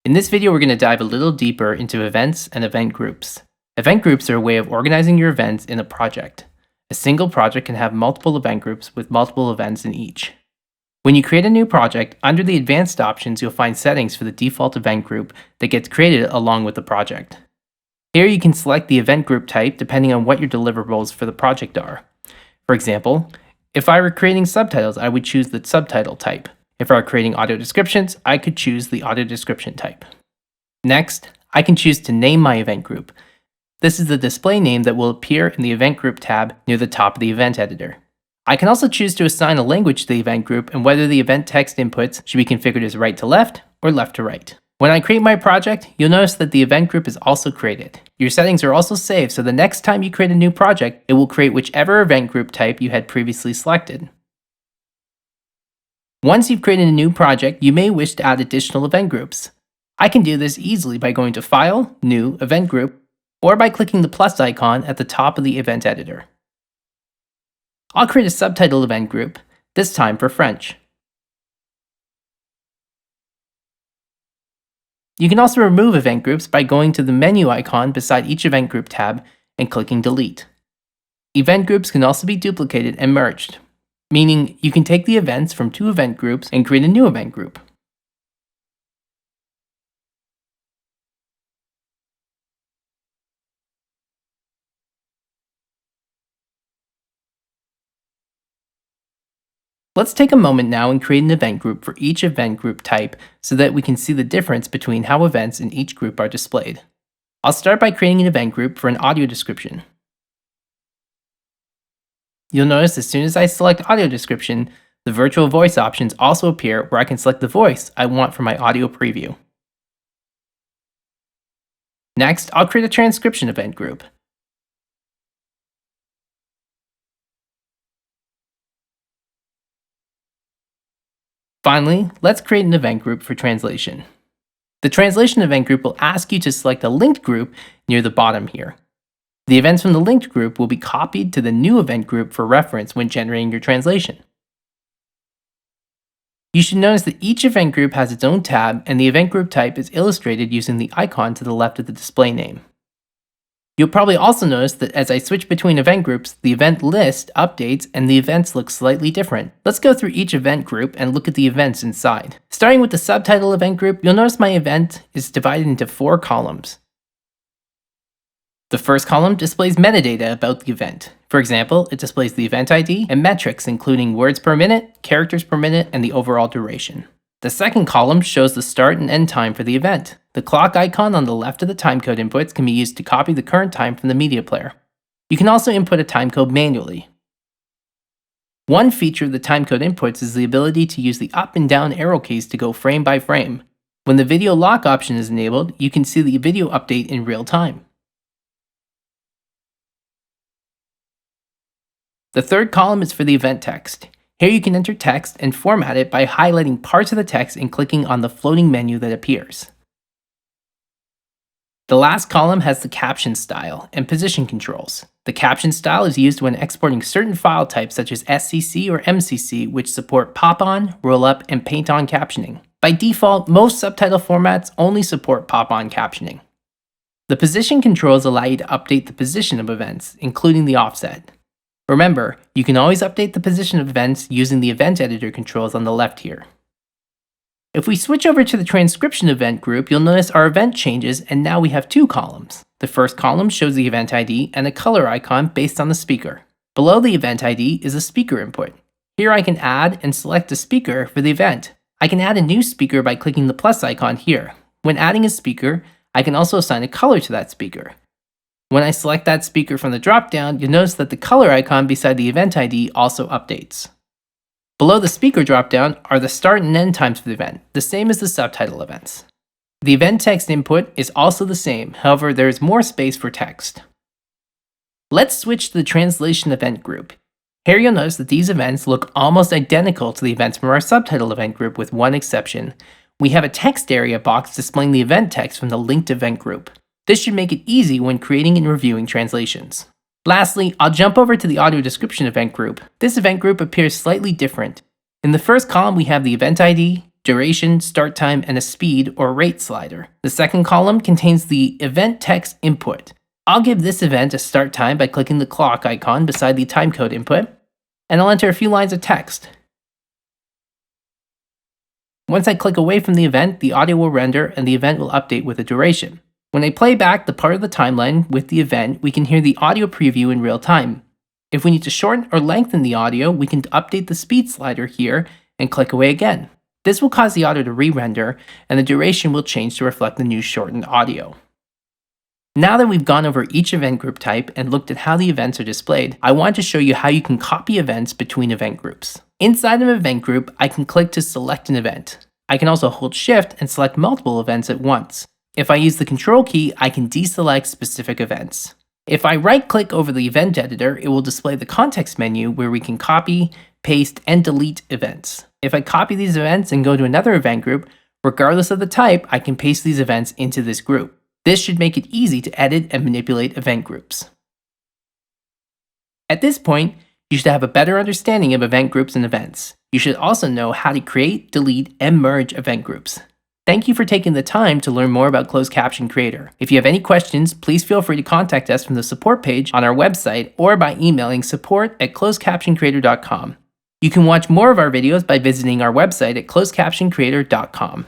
In this video, we're going to dive a little deeper into events and event groups. Event groups are a way of organizing your events in a project. A single project can have multiple event groups with multiple events in each. When you create a new project, under the advanced options, you'll find settings for the default event group that gets created along with the project. Here you can select the event group type depending on what your deliverables for the project are. For example, if I were creating subtitles, I would choose the subtitle type. If I were creating audio descriptions, I could choose the audio description type. Next, I can choose to name my event group. This is the display name that will appear in the event group tab near the top of the event editor. I can also choose to assign a language to the event group and whether the event text inputs should be configured as right to left or left to right. When I create my project, you'll notice that the event group is also created. Your settings are also saved, so the next time you create a new project, it will create whichever event group type you had previously selected. Once you've created a new project, you may wish to add additional event groups. I can do this easily by going to File, New, Event Group, or by clicking the plus icon at the top of the event editor. I'll create a subtitle event group, this time for French. You can also remove event groups by going to the menu icon beside each event group tab and clicking Delete. Event groups can also be duplicated and merged, meaning you can take the events from two event groups and create a new event group. Let's take a moment now and create an event group for each event group type so that we can see the difference between how events in each group are displayed. I'll start by creating an event group for an audio description. You'll notice as soon as I select audio description, the virtual voice options also appear where I can select the voice I want for my audio preview. Next, I'll create a transcription event group. Finally, let's create an event group for translation. The translation event group will ask you to select a linked group near the bottom here. The events from the linked group will be copied to the new event group for reference when generating your translation. You should notice that each event group has its own tab and the event group type is illustrated using the icon to the left of the display name. You'll probably also notice that as I switch between event groups, the event list updates and the events look slightly different. Let's go through each event group and look at the events inside. Starting with the subtitle event group, you'll notice my event is divided into 4 columns. The first column displays metadata about the event. For example, it displays the event ID and metrics including words per minute, characters per minute, and the overall duration. The second column shows the start and end time for the event. The clock icon on the left of the timecode inputs can be used to copy the current time from the media player. You can also input a timecode manually. One feature of the timecode inputs is the ability to use the up and down arrow keys to go frame by frame. When the video lock option is enabled, you can see the video update in real time. The third column is for the event text. Here you can enter text and format it by highlighting parts of the text and clicking on the floating menu that appears. The last column has the caption style and position controls. The caption style is used when exporting certain file types such as SCC or MCC, which support pop-on, roll-up, and paint-on captioning. By default, most subtitle formats only support pop-on captioning. The position controls allow you to update the position of events, including the offset. Remember, you can always update the position of events using the event editor controls on the left here. If we switch over to the transcription event group, you'll notice our event changes and now we have 2 columns. The first column shows the event ID and a color icon based on the speaker. Below the event ID is a speaker input. Here I can add and select a speaker for the event. I can add a new speaker by clicking the plus icon here. When adding a speaker, I can also assign a color to that speaker. When I select that speaker from the drop-down, you'll notice that the color icon beside the event ID also updates. Below the speaker drop-down are the start and end times for the event, the same as the subtitle events. The event text input is also the same, however there is more space for text. Let's switch to the translation event group. Here you'll notice that these events look almost identical to the events from our subtitle event group with one exception. We have a text area box displaying the event text from the linked event group. This should make it easy when creating and reviewing translations. Lastly, I'll jump over to the audio description event group. This event group appears slightly different. In the first column, we have the event ID, duration, start time, and a speed or rate slider. The second column contains the event text input. I'll give this event a start time by clicking the clock icon beside the timecode input, and I'll enter a few lines of text. Once I click away from the event, the audio will render and the event will update with a duration. When I play back the part of the timeline with the event, we can hear the audio preview in real time. If we need to shorten or lengthen the audio, we can update the speed slider here and click away again. This will cause the audio to re-render, and the duration will change to reflect the new shortened audio. Now that we've gone over each event group type and looked at how the events are displayed, I want to show you how you can copy events between event groups. Inside of an event group, I can click to select an event. I can also hold Shift and select multiple events at once. If I use the Control key, I can deselect specific events. If I right-click over the event editor, it will display the context menu where we can copy, paste, and delete events. If I copy these events and go to another event group, regardless of the type, I can paste these events into this group. This should make it easy to edit and manipulate event groups. At this point, you should have a better understanding of event groups and events. You should also know how to create, delete, and merge event groups. Thank you for taking the time to learn more about Closed Caption Creator. If you have any questions, please feel free to contact us from the support page on our website or by emailing support@closedcaptioncreator.com. You can watch more of our videos by visiting our website at closedcaptioncreator.com.